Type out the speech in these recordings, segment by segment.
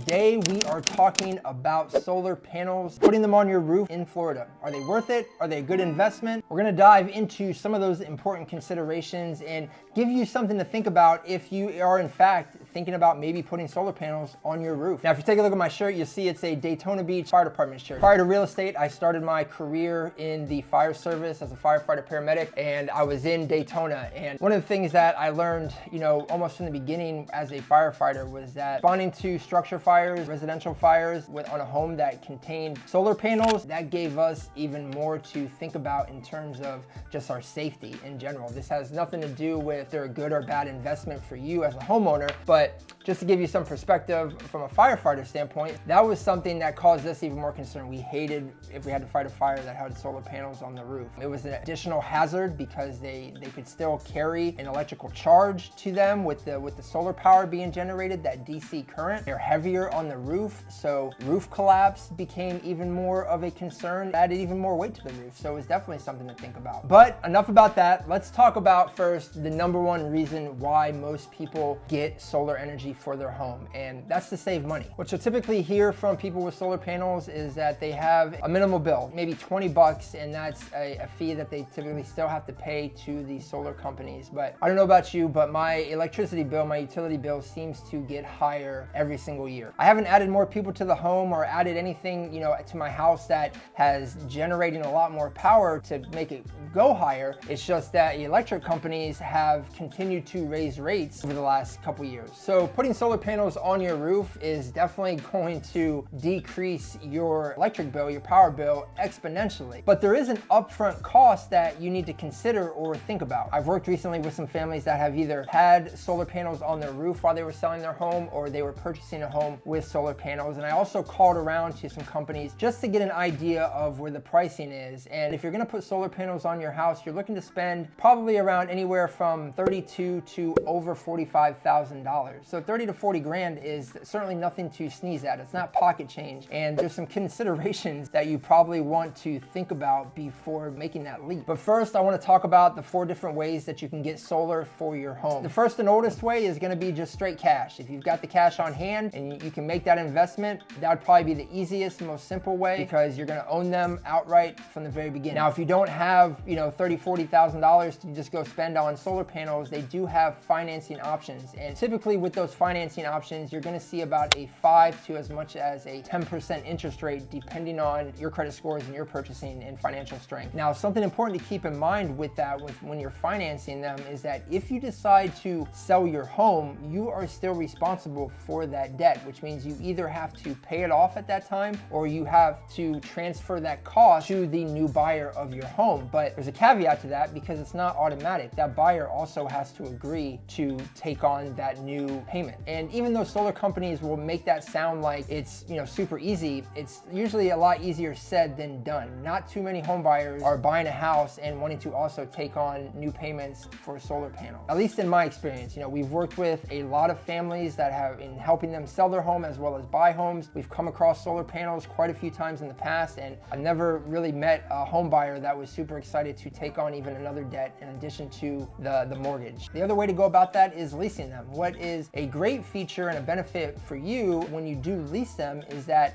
Today we are talking about solar panels, putting them on your roof in Florida. Are they worth it? Are they a good investment? We're gonna dive into some of those important considerations and give you something to think about if you are in fact thinking about maybe putting solar panels on your roof. Now, if you take a look at my shirt, you'll see it's a Daytona Beach Fire Department shirt. Prior to real estate, I started my career in the fire service as a firefighter paramedic, and I was in Daytona. And one of the things that I learned, almost from the beginning as a firefighter was that responding to structure fires, residential fires on a home that contained solar panels, that gave us even more to think about in terms of just our safety in general. This has nothing to do with if they're a good or bad investment for you as a homeowner, but just to give you some perspective from a firefighter standpoint, that was something that caused us even more concern. We hated if we had to fight a fire that had solar panels on the roof. It was an additional hazard because they could still carry an electrical charge to them with the solar power being generated, that DC current. They're heavier on the roof, so roof collapse became even more of a concern, added even more weight to the roof. So it was definitely something to think about. But enough about that. Let's talk about first the number one reason why most people get solar energy for their home, and that's to save money. What you'll typically hear from people with solar panels is that they have a minimal bill, maybe 20 bucks, and that's a fee that they typically still have to pay to the solar companies. But I don't know about you, but my electricity bill, my utility bill seems to get higher every single year. I haven't added more people to the home or added anything, to my house that has generating a lot more power to make it go higher. It's just that the electric companies have continued to raise rates over the last couple years. So putting solar panels on your roof is definitely going to decrease your electric bill, your power bill, exponentially. But there is an upfront cost that you need to consider or think about. I've worked recently with some families that have either had solar panels on their roof while they were selling their home, or they were purchasing a home with solar panels. And I also called around to some companies just to get an idea of where the pricing is. And if you're gonna put solar panels on your house, you're looking to spend probably around anywhere from $32,000 to over $45,000. So 30 to 40 grand is certainly nothing to sneeze at. It's not pocket change. And there's some considerations that you probably want to think about before making that leap. But first, I want to talk about the 4 different ways that you can get solar for your home. The first and oldest way is going to be just straight cash. If you've got the cash on hand and you can make that investment, that would probably be the easiest, most simple way, because you're going to own them outright from the very beginning. Now, if you don't have, $30,000, $40,000 to just go spend on solar panels, they do have financing options. And typically with those financing options, you're going to see about a 5 to as much as a 10% interest rate, depending on your credit scores and your purchasing and financial strength. Now, something important to keep in mind with that, when you're financing them, is that if you decide to sell your home, you are still responsible for that debt, which means you either have to pay it off at that time or you have to transfer that cost to the new buyer of your home. But there's a caveat to that, because it's not automatic. That buyer also has to agree to take on that new payment. And even though solar companies will make that sound like it's super easy, it's usually a lot easier said than done. Not too many home buyers are buying a house and wanting to also take on new payments for solar panels. At least in my experience, we've worked with a lot of families that have, in helping them sell their home as well as buy homes. We've come across solar panels quite a few times in the past, and I've never really met a home buyer that was super excited to take on even another debt in addition to the mortgage. The other way to go about that is leasing them. What is a great feature and a benefit for you when you do lease them is that,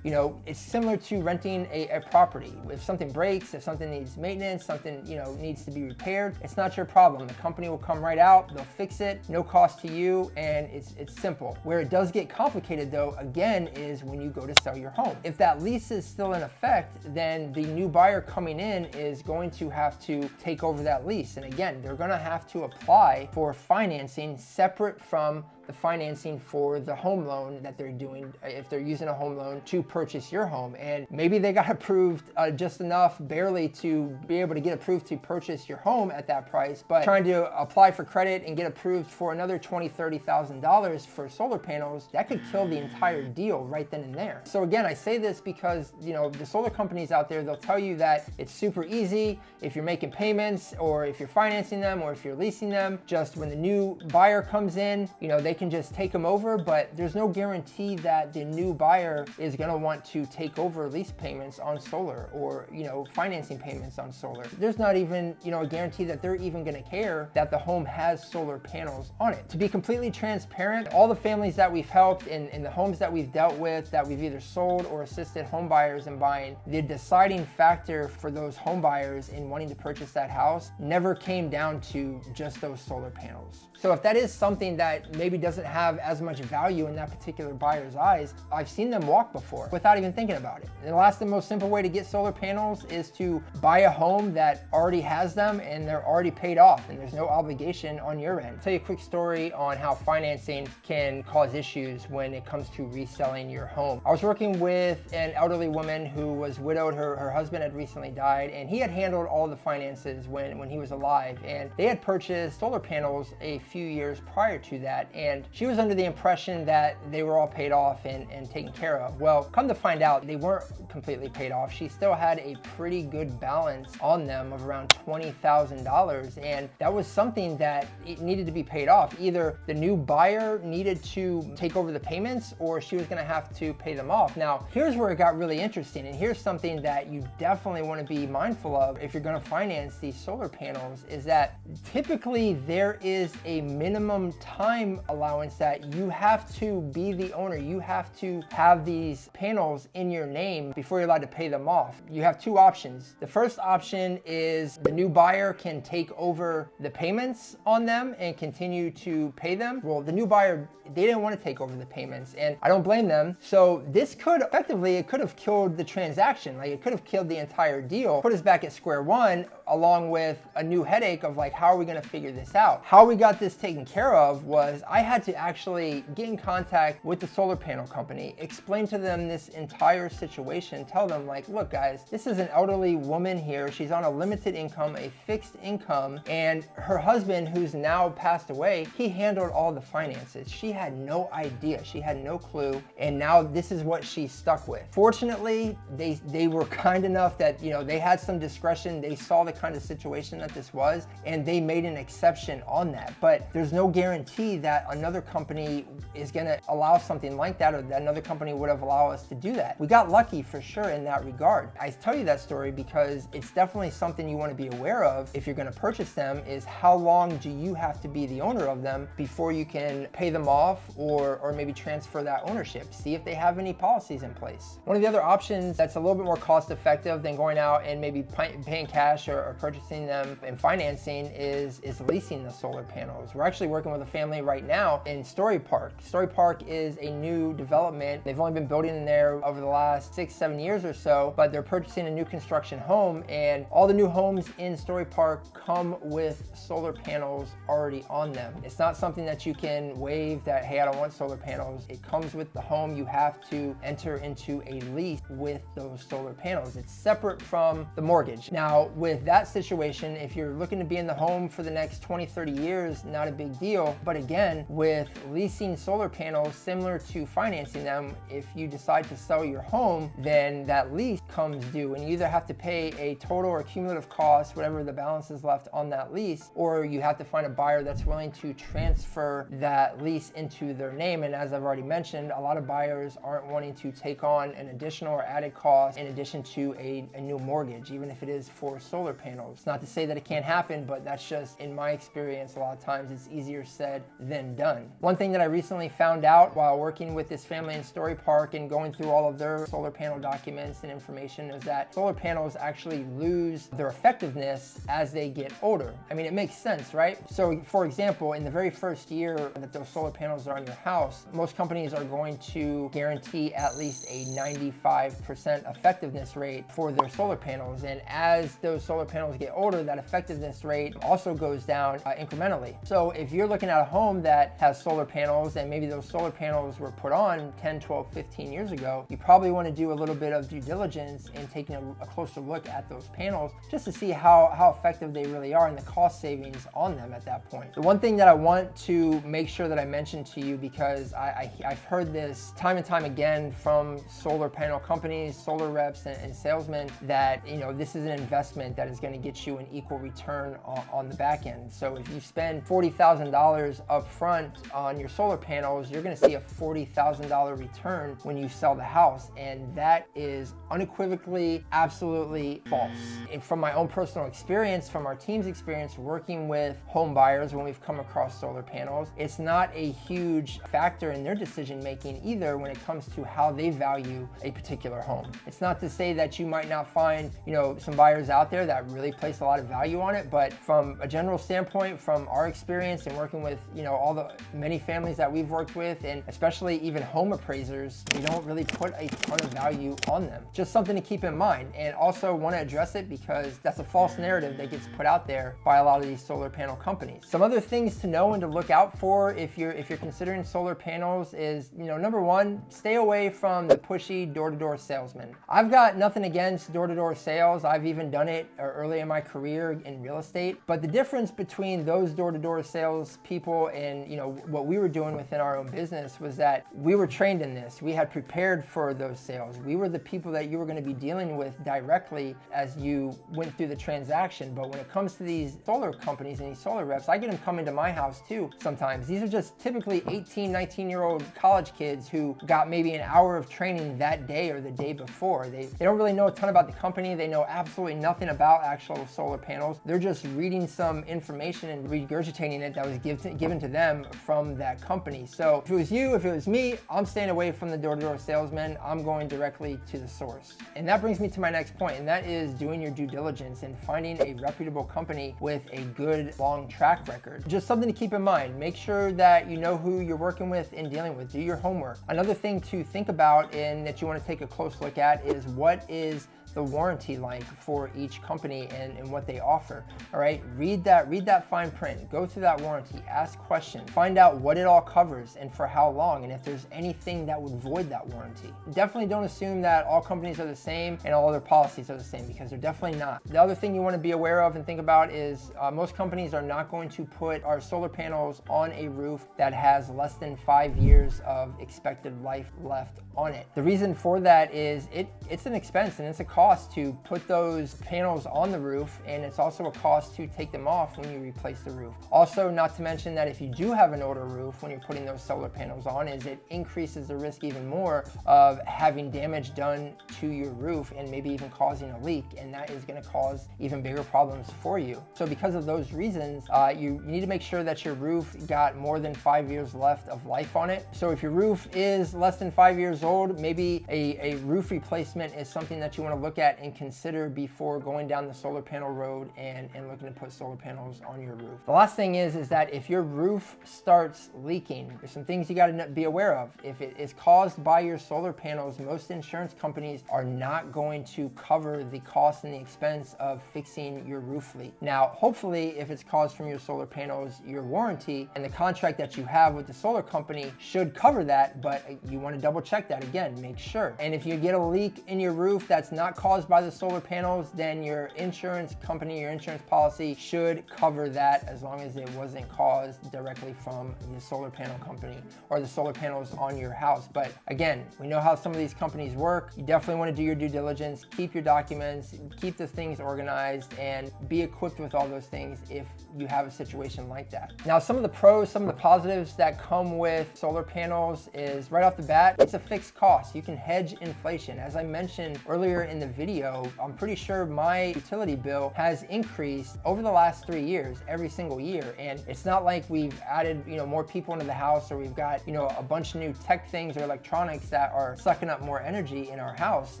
it's similar to renting a property. If something breaks, if something needs maintenance, something, needs to be repaired, it's not your problem. The company will come right out, they'll fix it, no cost to you, and it's simple. Where it does get complicated though, again, is when you go to sell your home. If that lease is still in effect, then the new buyer coming in is going to have to take over that lease. And again, they're gonna have to apply for financing separate from the financing for the home loan that they're doing, if they're using a home loan to purchase your home. And maybe they got approved just enough, barely, to be able to get approved to purchase your home at that price, but trying to apply for credit and get approved for another $20,000, $30,000 for solar panels, that could kill the entire deal right then and there. So again, I say this because, the solar companies out there, they'll tell you that it's super easy if you're making payments, or if you're financing them, or if you're leasing them. Just when the new buyer comes in, they can just take them over, but there's no guarantee that the new buyer is gonna want to take over lease payments on solar or, financing payments on solar. There's not even, a guarantee that they're even gonna care that the home has solar panels on it. To be completely transparent, all the families that we've helped and the homes that we've dealt with, that we've either sold or assisted home buyers in buying, the deciding factor for those home buyers in wanting to purchase that house never came down to just those solar panels. So if that is something that maybe doesn't have as much value in that particular buyer's eyes, I've seen them walk before without even thinking about it. And the last and most simple way to get solar panels is to buy a home that already has them and they're already paid off and there's no obligation on your end. I'll tell you a quick story on how financing can cause issues when it comes to reselling your home. I was working with an elderly woman who was widowed. Her husband had recently died and he had handled all the finances when he was alive, and they had purchased solar panels a few years prior to that, and she was under the impression that they were all paid off and taken care of. Well, come to find out, they weren't completely paid off. She still had a pretty good balance on them of around $20,000, and that was something that it needed to be paid off. Either the new buyer needed to take over the payments or she was going to have to pay them off. Now, here's where it got really interesting, and here's something that you definitely want to be mindful of if you're going to finance these solar panels, is that typically there is a minimum time allowance that you have to be the owner. You have to have these panels in your name before you're allowed to pay them off. You have two options. The first option is the new buyer can take over the payments on them and continue to pay them. Well, the new buyer, they didn't want to take over the payments, and I don't blame them. So this could have killed the transaction. Like, it could have killed the entire deal, put us back at square one, along with a new headache of like, how are we going to figure this out? How we got this taken care of was I had to actually get in contact with the solar panel company, explain to them this entire situation, tell them like, look guys, this is an elderly woman here. She's on a limited income, a fixed income, and her husband, who's now passed away, he handled all the finances. She had no idea. She had no clue. And now this is what she's stuck with. Fortunately, they were kind enough that, they had some discretion. They saw the kind of situation that this was, and they made an exception on that. But there's no guarantee that another company is going to allow something like that, or that another company would have allowed us to do that. We got lucky for sure in that regard. I tell you that story because it's definitely something you want to be aware of if you're going to purchase them, is how long do you have to be the owner of them before you can pay them off or maybe transfer that ownership. See if they have any policies in place. One of the other options that's a little bit more cost effective than going out and maybe paying cash or purchasing them and financing is leasing the solar panels. We're actually working with a family right now in Storey Park. Storey Park is a new development. They've only been building in there over the last 6-7 years or so, but they're purchasing a new construction home, and all the new homes in Storey Park come with solar panels already on them. It's not something that you can waive that, hey, I don't want solar panels. It comes with the home. You have to enter into a lease with those solar panels. It's separate from the mortgage. Now, with that situation, if you're looking to be in the home for the next 20-30 years, not a big deal. But again, with leasing solar panels, similar to financing them, if you decide to sell your home, then that lease comes due, and you either have to pay a total or cumulative cost, whatever the balance is left on that lease, or you have to find a buyer that's willing to transfer that lease into their name. And as I've already mentioned, a lot of buyers aren't wanting to take on an additional or added cost in addition to a new mortgage, even if it is for solar panels. It's not to say that it can't happen, but that's just, in my experience, a lot of times it's easier said than done. One thing that I recently found out while working with this family in Storey Park and going through all of their solar panel documents and information is that solar panels actually lose their effectiveness as they get older. I mean, it makes sense, right? So for example, in the very first year that those solar panels are on your house, most companies are going to guarantee at least a 95% effectiveness rate for their solar panels. And as those solar panels get older, that effectiveness rate also goes down incrementally. So if you're looking at a home that has solar panels and maybe those solar panels were put on 10, 12, 15 years ago, you probably want to do a little bit of due diligence in taking a closer look at those panels just to see how effective they really are and the cost savings on them at that point. The one thing that I want to make sure that I mention to you, because I've heard this time and time again from solar panel companies, solar reps, and salesmen, that this is an investment that is is going to get you an equal return on the back end. So if you spend $40,000 up front on your solar panels, you're going to see a $40,000 return when you sell the house. And that is unequivocally, absolutely false. And from my own personal experience, from our team's experience working with home buyers when we've come across solar panels, it's not a huge factor in their decision making either when it comes to how they value a particular home. It's not to say that you might not find, some buyers out there that really place a lot of value on it, but from a general standpoint, from our experience and working with, all the many families that we've worked with, and especially even home appraisers, they don't really put a ton of value on them. Just something to keep in mind, and also want to address it because that's a false narrative that gets put out there by a lot of these solar panel companies. Some other things to know and to look out for if you're considering solar panels is, number one, stay away from the pushy door-to-door salesman. I've got nothing against door-to-door sales. I've even done it early in my career in real estate. But the difference between those door-to-door sales people and what we were doing within our own business was that we were trained in this. We had prepared for those sales. We were the people that you were going to be dealing with directly as you went through the transaction. But when it comes to these solar companies and these solar reps, I get them coming to my house too sometimes. These are just typically 18, 19-year-old college kids who got maybe an hour of training that day or the day before. They don't really know a ton about the company. They know absolutely nothing about actual solar panels. They're just reading some information and regurgitating it that was given to them from that company. So if it was you, if it was me, I'm staying away from the door-to-door salesman. I'm going directly to the source. And that brings me to my next point, and that is doing your due diligence and finding a reputable company with a good long track record. Just something to keep in mind. Make sure that you know who you're working with and dealing with. Do your homework. Another thing to think about and that you want to take a close look at is what is the warranty like for each company and what they offer. All right, read that fine print, go through that warranty, ask questions, find out what it all covers and for how long, and if there's anything that would void that warranty. Definitely don't assume that all companies are the same and all other policies are the same, because they're definitely not. The other thing you want to be aware of and think about is most companies are not going to put our solar panels on a roof that has less than 5 years of expected life left on it. The reason for that is it's an expense and it's a cost to put those panels on the roof, and it's also a cost to take them off when you replace the roof. Also, not to mention that if you do have an older roof when you're putting those solar panels on, is it increases the risk even more of having damage done to your roof and maybe even causing a leak, and that is going to cause even bigger problems for you. So because of those reasons, you need to make sure that your roof got more than 5 years left of life on it. So if your roof is less than 5 years old, maybe a roof replacement is something that you want to look at and consider before going down the solar panel road and looking to put solar panels on your roof. The last thing is that if your roof starts leaking, there's some things you got to be aware of. If it is caused by your solar panels, most insurance companies are not going to cover the cost and the expense of fixing your roof leak. Now, hopefully, if it's caused from your solar panels, your warranty and the contract that you have with the solar company should cover that, but you want to double check that again, make sure. And if you get a leak in your roof that's not caused by the solar panels, then your insurance company, your insurance policy should cover that as long as it wasn't caused directly from the solar panel company or the solar panels on your house. But again, we know how some of these companies work. You definitely want to do your due diligence, keep your documents, keep the things organized, and be equipped with all those things if you have a situation like that. Now, some of the pros, some of the positives that come with solar panels is right off the bat, it's a fixed cost. You can hedge inflation. As I mentioned earlier in the video, I'm pretty sure my utility bill has increased over the last 3 years, every single year. And it's not like we've added, more people into the house, or we've got, a bunch of new tech things or electronics that are sucking up more energy in our house.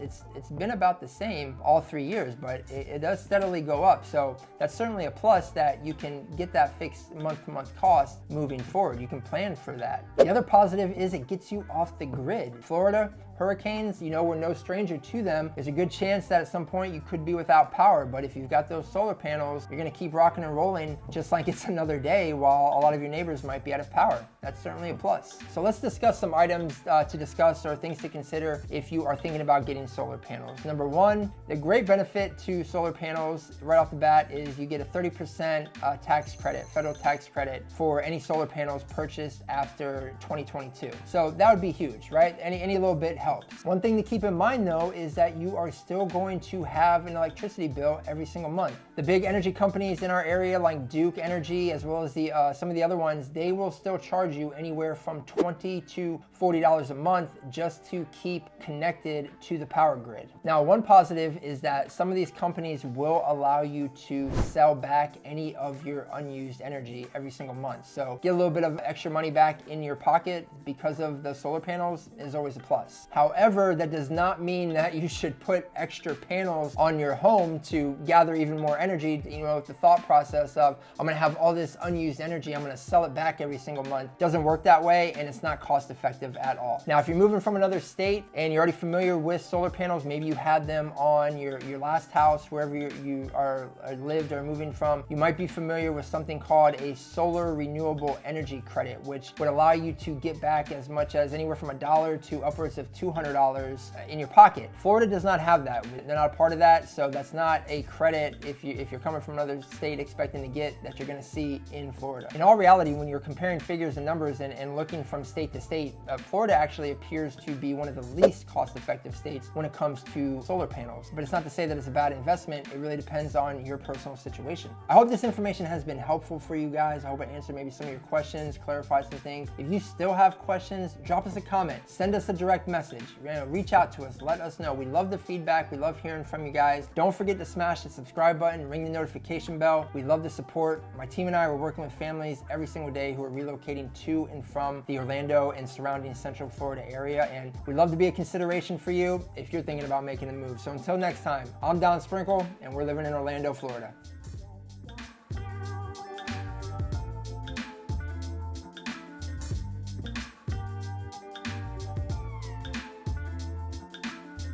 It's been about the same all 3 years, but it does steadily go up. So that's certainly a plus that you can get that fixed month-to-month cost moving forward. You can plan for that. The other positive is it gets you off the grid. Florida, hurricanes, we're no stranger to them. There's a good chance that at some point you could be without power, but if you've got those solar panels, you're gonna keep rocking and rolling just like it's another day while a lot of your neighbors might be out of power. That's certainly a plus. So let's discuss some items to discuss or things to consider if you are thinking about getting solar panels. Number one, the great benefit to solar panels right off the bat is you get a 30% tax credit, federal tax credit for any solar panels purchased after 2022. So that would be huge, right? Any little bit helps. One thing to keep in mind though is that you are still going to have an electricity bill every single month. The big energy companies in our area like Duke Energy, as well as some of the other ones, they will still charge you anywhere from $20 to $40 a month just to keep connected to the power grid. Now, one positive is that some of these companies will allow you to sell back any of your unused energy every single month. So get a little bit of extra money back in your pocket because of the solar panels is always a plus. However, that does not mean that you should put extra panels on your home to gather even more energy. You know, with the thought process of, I'm gonna have all this unused energy, I'm gonna sell it back every single month. Doesn't work that way, and it's not cost effective at all. Now, if you're moving from another state and you're already familiar with solar panels, maybe you had them on your last house, wherever you are lived or moving from, you might be familiar with something called a solar renewable energy credit, which would allow you to get back as much as anywhere from $1 to upwards of $200 in your pocket. Florida does not have that. They're not a part of that, so that's not a credit if you're coming from another state expecting to get that you're gonna see in Florida. In all reality, when you're comparing figures and numbers and looking from state to state, Florida actually appears to be one of the least cost-effective states when it comes to solar panels. But it's not to say that it's a bad investment. It really depends on your personal situation. I hope this information has been helpful for you guys. I hope I answered maybe some of your questions, clarified some things. If you still have questions, drop us a comment, send us a direct message, reach out to us, let us know. We love the feedback. We love hearing from you guys. Don't forget to smash the subscribe button, ring the notification bell. We love the support. My team and I are working with families every single day who are relocating to and from the Orlando and surrounding Central Florida area, and we'd love to be a consideration for you if you're thinking about making a move. So until next time, I'm Don Sprinkle, and we're living in Orlando, Florida.